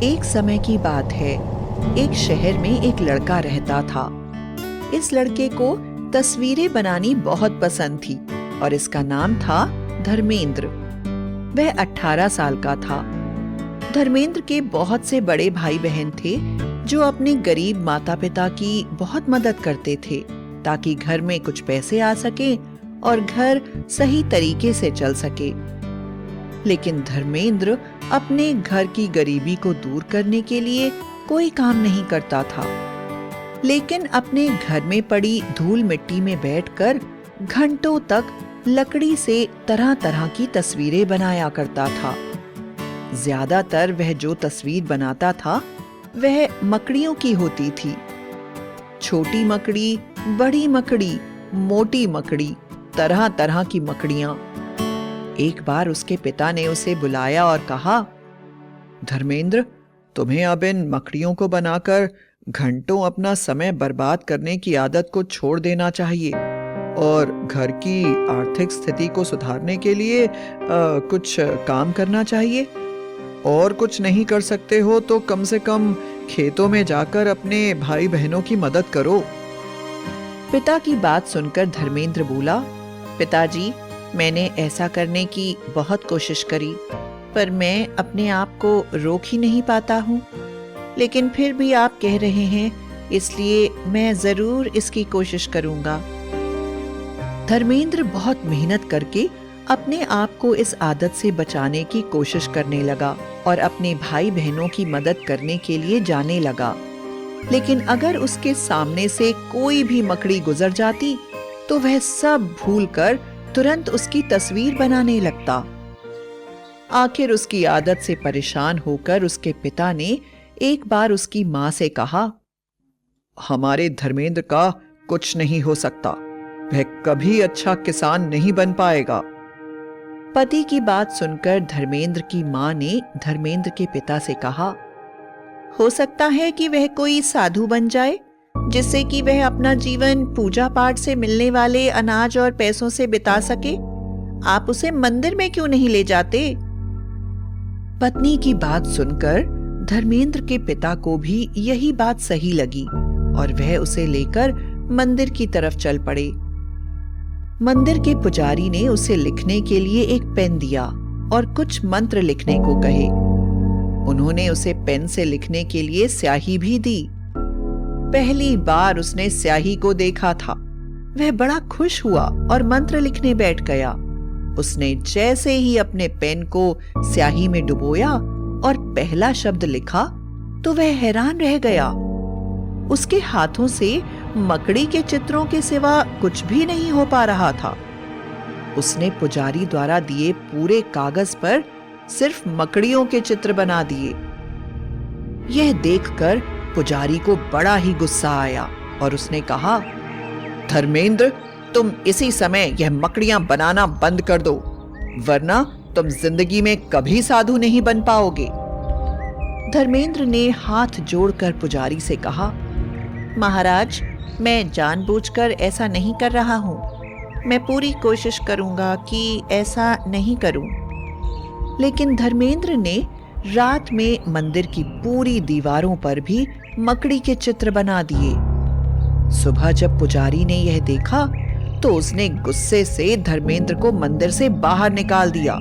एक समय की बात है। एक शहर में एक लड़का रहता था। इस लड़के को तस्वीरें बनानी बहुत पसंद थी और इसका नाम था धर्मेंद्र। वह 18 साल का था। धर्मेंद्र के बहुत से बड़े भाई बहन थे जो अपने गरीब माता पिता की बहुत मदद करते थे ताकि घर में कुछ पैसे आ सके और घर सही तरीके से चल सके। लेकिन धर्मेंद्र अपने घर की गरीबी को दूर करने के लिए कोई काम नहीं करता था, लेकिन अपने घर में पड़ी धूल मिट्टी में बैठकर घंटों तक लकड़ी से तरह तरह की तस्वीरें बनाया करता था। ज्यादातर वह जो तस्वीर बनाता था वह मकड़ियों की होती थी। छोटी मकड़ी, बड़ी मकड़ी, मोटी मकड़ी, तरह तरह की मकड़ियां। एक बार उसके पिता ने उसे बुलाया और कहा, धर्मेंद्र, तुम्हें अब इन मकड़ियों को बनाकर घंटों अपना समय बर्बाद करने की आदत को छोड़ देना चाहिए और घर की आर्थिक स्थिति को सुधारने के लिए कुछ काम करना चाहिए। और कुछ नहीं कर सकते हो तो कम से कम खेतों में जाकर अपने भाई बहनों की मदद करो। पिता की बात सुनकर धर्मेंद्र बोला, पिताजी, मैंने ऐसा करने की बहुत कोशिश करी, पर मैं अपने आप को रोक ही नहीं पाता हूँ। लेकिन फिर भी आप कह रहे हैं, इसलिए मैं जरूर इसकी कोशिश करूंगा। धर्मेंद्र बहुत मेहनत करके अपने आप को इस आदत से बचाने की कोशिश करने लगा और अपने भाई बहनों की मदद करने के लिए जाने लगा। लेकिन अगर उसके सामने से कोई भी मकड़ी गुजर जाती तो वह सब भूलकर तुरंत उसकी तस्वीर बनाने लगता। आखिर उसकी आदत से परेशान होकर उसके पिता ने एक बार उसकी मां से कहा, हमारे धर्मेंद्र का कुछ नहीं हो सकता, वह कभी अच्छा किसान नहीं बन पाएगा। पति की बात सुनकर धर्मेंद्र की मां ने धर्मेंद्र के पिता से कहा, हो सकता है कि वह कोई साधु बन जाए जिससे कि वह अपना जीवन पूजा पाठ से मिलने वाले अनाज और पैसों से बिता सके। आप उसे मंदिर में क्यों नहीं ले जाते? पत्नी की बात सुनकर धर्मेंद्र के पिता को भी यही बात सही लगी और वह उसे लेकर मंदिर की तरफ चल पड़े। मंदिर के पुजारी ने उसे लिखने के लिए एक पेन दिया और कुछ मंत्र लिखने को कहे। उन्होंने उसे पेन से लिखने के लिए स्याही भी दी। पहली बार उसने स्याही को देखा था। वह बड़ा खुश हुआ और मंत्र लिखने बैठ गया। उसने जैसे ही अपने पेन को स्याही में डुबोया और पहला शब्द लिखा तो वह हैरान रह गया। उसके हाथों से मकड़ी के चित्रों के सिवा कुछ भी नहीं हो पा रहा था। उसने पुजारी द्वारा दिए पूरे कागज पर सिर्फ मकड़ियों के चित्र बना दिए। यह देखकर पुजारी को बड़ा ही गुस्सा आया और उसने कहा, धर्मेंद्र, तुम इसी समय यह मकड़ियां बनाना बंद कर दो, वरना तुम जिंदगी में कभी साधु नहीं बन पाओगे। धर्मेंद्र ने हाथ जोड़कर पुजारी से कहा, महाराज, मैं जानबूझकर ऐसा नहीं कर रहा हूँ। मैं पूरी कोशिश करूंगा कि ऐसा नहीं करूं। लेकिन धर्मेंद्र ने रात में मंदिर की पूरी दीवारों पर भी मकड़ी के चित्र बना दिए। सुबह जब पुजारी ने यह देखा तो उसने गुस्से से धर्मेंद्र को मंदिर से बाहर निकाल दिया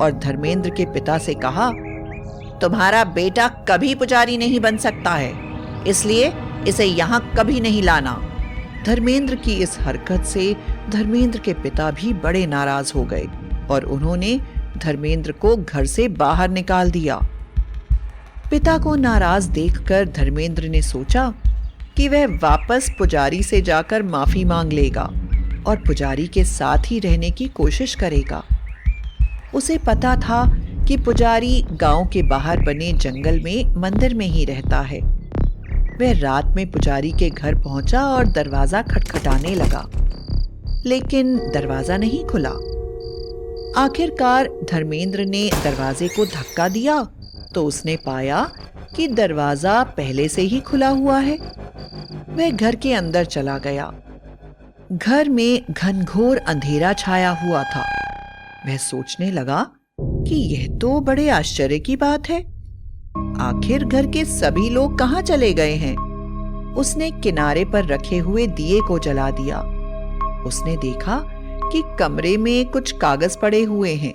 और धर्मेंद्र के पिता से कहा, तुम्हारा बेटा कभी पुजारी नहीं बन सकता है, इसलिए इसे यहाँ कभी नहीं लाना। धर्मेंद्र की इस हरकत से धर्मेंद्र के पिता भी बड़े नाराज हो गए और उन्होंने धर्मेंद्र को घर से बाहर निकाल दिया। पिता को नाराज देखकर धर्मेंद्र ने सोचा कि वह वापस पुजारी से जाकर माफी मांग लेगा और पुजारी के साथ ही रहने की कोशिश करेगा। उसे पता था कि पुजारी गांव के बाहर बने जंगल में मंदिर में ही रहता है। वह रात में पुजारी के घर पहुंचा और दरवाजा खटखटाने लगा, लेकिन दरवाजा नहीं खुला। आखिरकार धर्मेंद्र ने दरवाजे को धक्का दिया तो उसने पाया कि दरवाजा पहले से ही खुला हुआ है। वह घर के अंदर चला गया। घर में घनघोर अंधेरा छाया हुआ था। वह सोचने लगा कि यह तो बड़े आश्चर्य की बात है। आखिर घर के सभी लोग कहाँ चले गए हैं? उसने किनारे पर रखे हुए दिए को जला दिया। उसने देखा कि कमरे में कुछ कागज पड़े हुए हैं।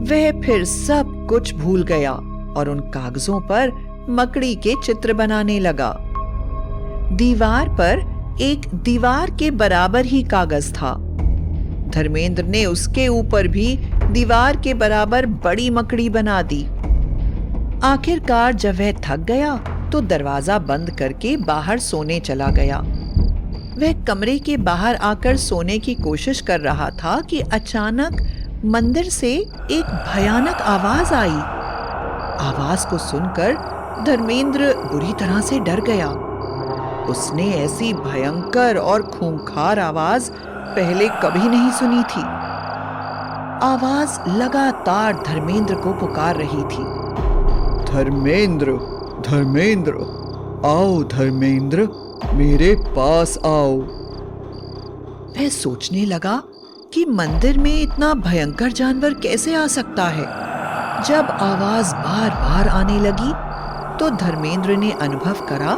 वह फिर सब कुछ भूल गया और उन कागजों पर मकड़ी के चित्र बनाने लगा। दीवार पर एक दीवार के बराबर ही कागज था। धर्मेंद्र ने उसके ऊपर भी दीवार के बराबर बड़ी मकड़ी बना दी। आखिरकार जब वह थक गया तो दरवाजा बंद करके बाहर सोने चला गया। वह कमरे के बाहर आकर सोने की कोशिश कर रहा था कि अचानक मंदिर से एक भयानक आवाज आई। आवाज को सुनकर धर्मेंद्र बुरी तरह से डर गया। उसने ऐसी भयंकर और खूंखार आवाज पहले कभी नहीं सुनी थी। आवाज लगातार धर्मेंद्र को पुकार रही थी। धर्मेंद्र, धर्मेंद्र, आओ धर्मेंद्र, मेरे पास आओ। वह सोचने लगा कि मंदिर में इतना भयंकर जानवर कैसे आ सकता है। जब आवाज बार बार आने लगी तो धर्मेंद्र ने अनुभव करा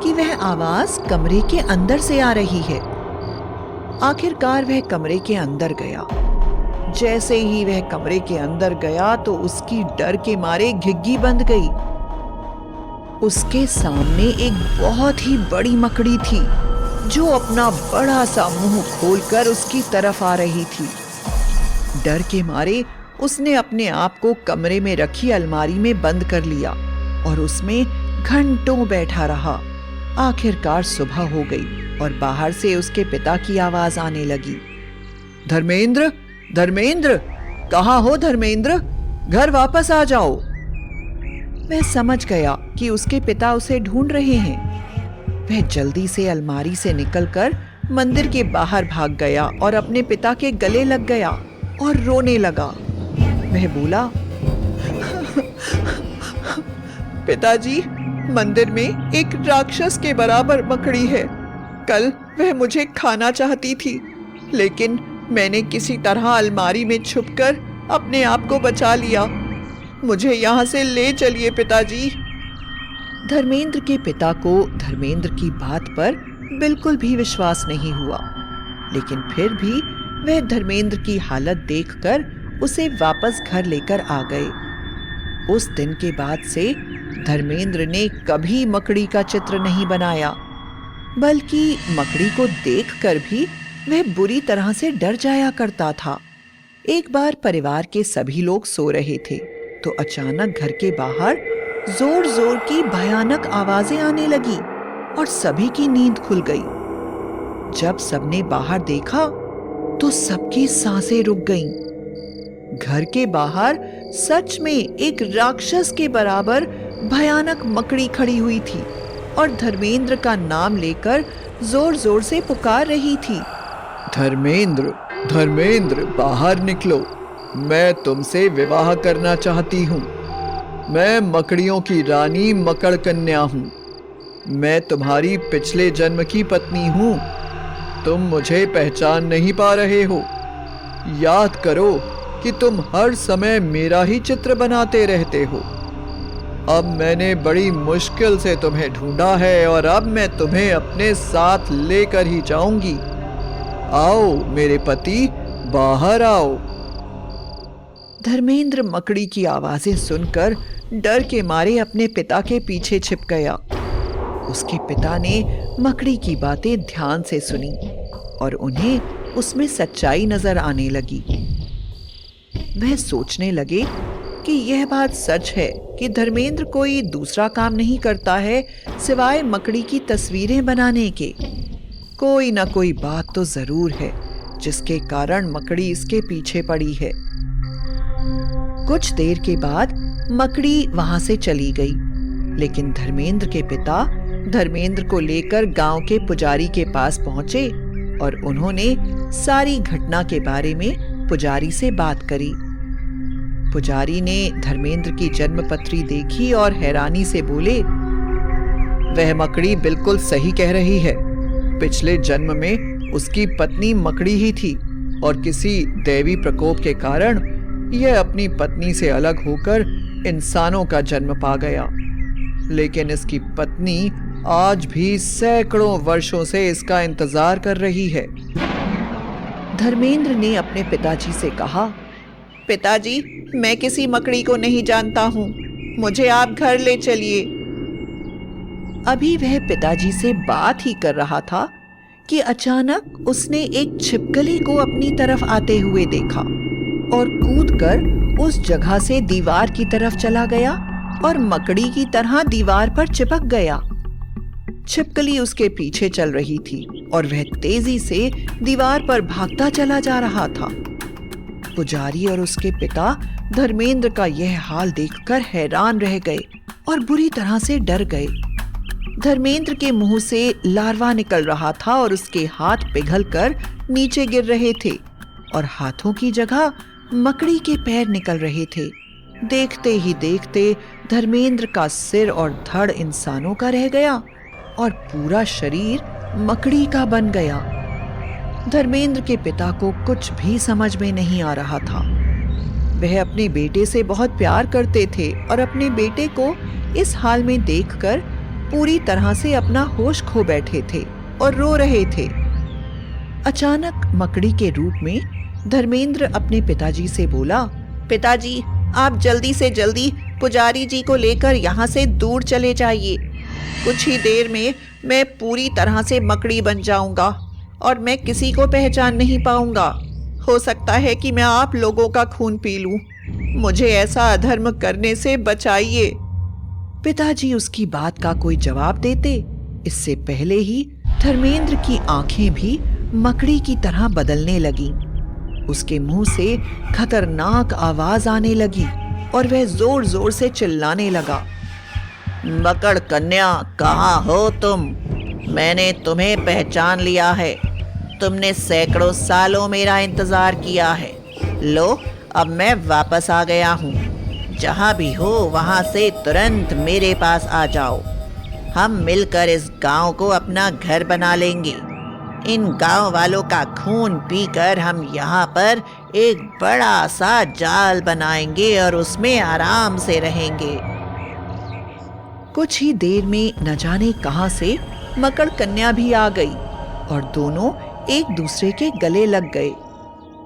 कि वह आवाज कमरे के अंदर से आ रही है। आखिरकार वह कमरे के अंदर गया। जैसे ही वह कमरे के अंदर गया तो उसकी डर के मारे घिग्गी बंद गई। उसके सामने एक बहुत ही बड़ी मकड़ी थी जो अपना बड़ा सा मुंह खोलकर उसकी तरफ आ रही थी। डर के मारे उसने अपने आप को कमरे में रखी अलमारी में बंद कर लिया और उसमें घंटों बैठा रहा। आखिरकार सुबह हो गई और बाहर से उसके पिता की आवाज आने लगी। धर्मेंद्र, धर्मेंद्र, कहाँ हो धर्मेंद्र? घर वापस आ जाओ। वह समझ गया कि उसके पिता उसे ढूंढ रहे हैं। वह जल्दी से अलमारी से निकलकर मंदिर के बाहर भाग गया और अपने पिता के गले लग गया और रोने लगा। वह बोला, पिताजी, मंदिर में एक राक्षस के बराबर मकड़ी है। कल वह मुझे खाना चाहती थी, लेकिन मैंने किसी तरह अलमारी में छुपकर अपने आप को बचा लिया। मुझे यहाँ से ले चलिए पिताजी। धर्मेंद्र के पिता को धर्मेंद्र की बात पर बिल्कुल भी विश्वास नहीं हुआ, लेकिन फिर भी वह धर्मेंद्र की हालत देखकर उसे वापस घर लेकर आ गए। उस दिन के बाद से धर्मेंद्र ने कभी मकड़ी का चित्र नहीं बनाया, बल्कि मकड़ी को देखकर भी वह बुरी तरह से डर जाया करता था। एक बार परिवार के सभी लोग सो रहे थे तो अचानक घर के बाहर जोर जोर की भयानक आवाजें आने लगी और सभी की नींद खुल गई। जब सबने बाहर देखा तो सबकी सांसें रुक गईं। घर के बाहर सच में एक राक्षस के बराबर भयानक मकड़ी खड़ी हुई थी और धर्मेंद्र का नाम लेकर जोर जोर से पुकार रही थी। धर्मेंद्र, धर्मेंद्र, बाहर निकलो। मैं तुमसे विवाह करना चाहती हूँ। मैं मकड़ियों की रानी मकड़कन्या हूँ। मैं तुम्हारी पिछले जन्म की पत्नी हूँ। तुम मुझे पहचान नहीं पा रहे हो। याद करो कि तुम हर समय मेरा ही चित्र बनाते रहते हो। अब मैंने बड़ी मुश्किल से तुम्हें ढूंढा है और अब मैं तुम्हें अपने साथ लेकर ही जाऊंगी। आओ मेरे पति, बाहर आओ। धर्मेंद्र मकड़ी की आवाजें सुनकर डर के मारे अपने पिता के पीछे छिप गया। उसके पिता ने मकड़ी की बातें ध्यान से सुनी और उन्हें उसमें सच्चाई नजर आने लगी। वह सोचने लगे कि यह बात सच है कि धर्मेंद्र कोई दूसरा काम नहीं करता है सिवाय मकड़ी की तस्वीरें बनाने के। कोई ना कोई बात तो जरूर है जिसके कारण मकड़ी इसके पीछे पड़ी है। कुछ देर के बाद मकड़ी वहां से चली गई, लेकिन धर्मेंद्र के पिता धर्मेंद्र को लेकर गांव के पुजारी के पास पहुंचे और उन्होंने सारी घटना के बारे में पुजारी से बात करी। पुजारी ने धर्मेंद्र की जन्मपत्री देखी और हैरानी से बोले, वह मकड़ी बिल्कुल सही कह रही है। पिछले जन्म में उसकी पत्नी मकड़ी ही थी और किसी दैवी प्रकोप के कारण यह अपनी पत्नी से अलग होकर इंसानों का जन्म पा गया, लेकिन इसकी पत्नी आज भी सैकड़ों वर्षों से इसका इंतजार कर रही है। धर्मेंद्र ने अपने पिताजी से कहा, पिताजी, मैं किसी मकड़ी को नहीं जानता हूँ, मुझे आप घर ले चलिए। अभी वह पिताजी से बात ही कर रहा था कि अचानक उसने एक छिपकली को अपनी तरफ आते हुए देखा और कूदकर उस जगह से दीवार की तरफ चला गया और मकड़ी की तरह दीवार पर चिपक गया। छिपकली उसके पीछे चल रही थी और वह तेजी से दीवार पर भागता चला जा रहा था। पुजारी और उसके पिता धर्मेंद्र का यह हाल देखकर हैरान रह गए और बुरी तरह से डर गए। धर्मेंद्र के मुंह से लार्वा निकल रहा था और उसके हाथ पिघलकर नीचे गिर रहे थे और हाथों की जगह मकड़ी के पैर निकल रहे थे। देखते ही देखते धर्मेंद्र का सिर और धड़ इंसानों का रह गया और पूरा शरीर मकड़ी का बन गया। धर्मेंद्र के पिता को कुछ भी समझ में नहीं आ रहा था। वह अपने बेटे से बहुत प्यार करते थे और अपने बेटे को इस हाल में देखकर पूरी तरह से अपना होश खो बैठे थे और रो रहे थे। अचानक मकड़ी के रूप में धर्मेंद्र अपने पिताजी से बोला, पिताजी, आप जल्दी से जल्दी पुजारी जी को लेकर यहाँ से दूर चले जाइए। कुछ ही देर में मैं पूरी तरह से मकड़ी बन जाऊंगा और मैं किसी को पहचान नहीं पाऊंगा। हो सकता है कि मैं आप लोगों का खून पी लूं। मुझे ऐसा अधर्म करने से बचाइए। पिताजी उसकी बात का कोई जवाब देते, इससे पहले ही धर्मेंद्र की आंखें भी मकड़ी की तरह बदलने लगीं। उसके मुंह से खतरनाक आवाज आने लगी और वह जोर जोर से चिल्लाने लगा, मकड़ कन्या, कहाँ हो तुम? मैंने तुम्हें पहचान लिया है। तुमने सैकड़ों सालों मेरा इंतजार किया है। लो, अब मैं वापस आ गया हूँ। जहाँ भी हो वहाँ से तुरंत मेरे पास आ जाओ। हम मिलकर इस गांव को अपना घर बना लेंगे। इन गांव वालों का खून पीकर हम यहाँ पर एक बड़ा सा जाल बनाएंगे और उसमें आराम से रहेंगे। कुछ ही देर में न जाने कहां से मकड़ कन्या भी आ गई और दोनों एक दूसरे के गले लग गए।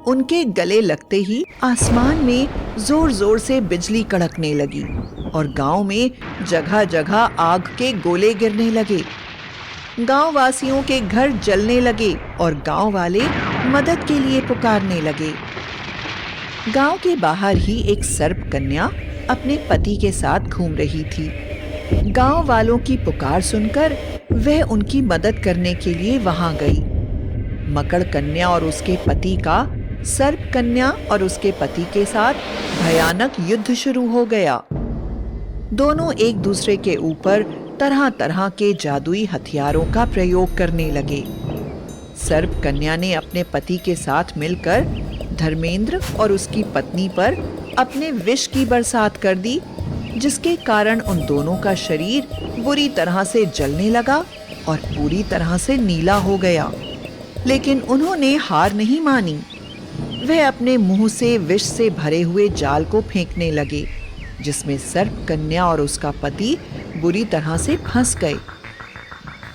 उनके गले लगते ही आसमान में जोर जोर से बिजली कड़कने लगी और गांव में जगह जगह आग के गोले गिरने लगे। गांव वासियों के घर जलने लगे और गांव वाले मदद के लिए पुकारने लगे। गांव के बाहर ही एक सर्प कन्या अपने पति के साथ घूम रही थी। गांव वालों की पुकार सुनकर वह उनकी मदद करने के लिए वहां गई। मकड़ कन्या और उसके पति का सर्प कन्या और उसके पति के साथ भयानक युद्ध शुरू हो गया। दोनों एक दूसरे के ऊपर तरह तरह के जादुई हथियारों का प्रयोग करने लगे। सर्प कन्या ने अपने पति के साथ मिलकर धर्मेंद्र और उसकी पत्नी पर अपने विष की बरसात कर दी, जिसके कारण उन दोनों का शरीर बुरी तरह से जलने लगा और पूरी तरह से नीला हो गया। लेकिन उन्होंने हार नहीं मानी। वह अपने मुंह से विष से भरे हुए जाल को फेंकने लगे, जिसमें सर्प कन्या और उसका पति बुरी तरह से फंस गए।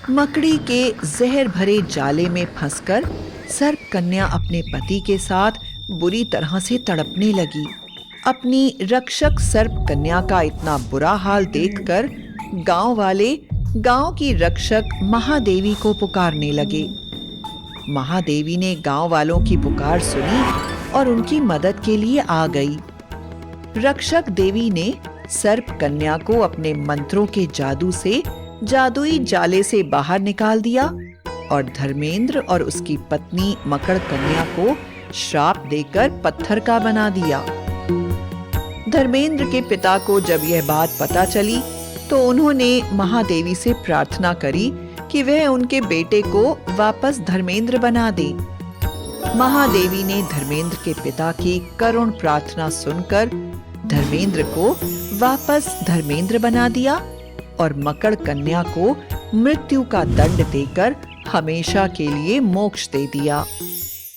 मकड़ी के जहर भरे जाले में फंसकर सर्प कन्या अपने पति के साथ बुरी तरह से तड़पने लगी। अपनी रक्षक सर्प कन्या का इतना बुरा हाल देखकर गांव वाले गांव की रक्षक महादेवी को पुकारने लगे। महादेवी ने गांव वालों की पुकार सुनी और उनकी मदद के लिए आ गई। रक्षक देवी ने सर्प कन्या को अपने मंत्रों के जादू से जादुई जाले से बाहर निकाल दिया और धर्मेंद्र और उसकी पत्नी मकड़ कन्या को श्राप देकर पत्थर का बना दिया। धर्मेंद्र के पिता को जब यह बात पता चली तो उन्होंने महादेवी से प्रार्थना करी कि वह उनके बेटे को वापस धर्मेंद्र बना दे। महादेवी ने धर्मेंद्र के पिता की करुण प्रार्थना सुनकर धर्मेंद्र को वापस धर्मेंद्र बना दिया और मकड़ कन्या को मृत्यु का दंड देकर हमेशा के लिए मोक्ष दे दिया।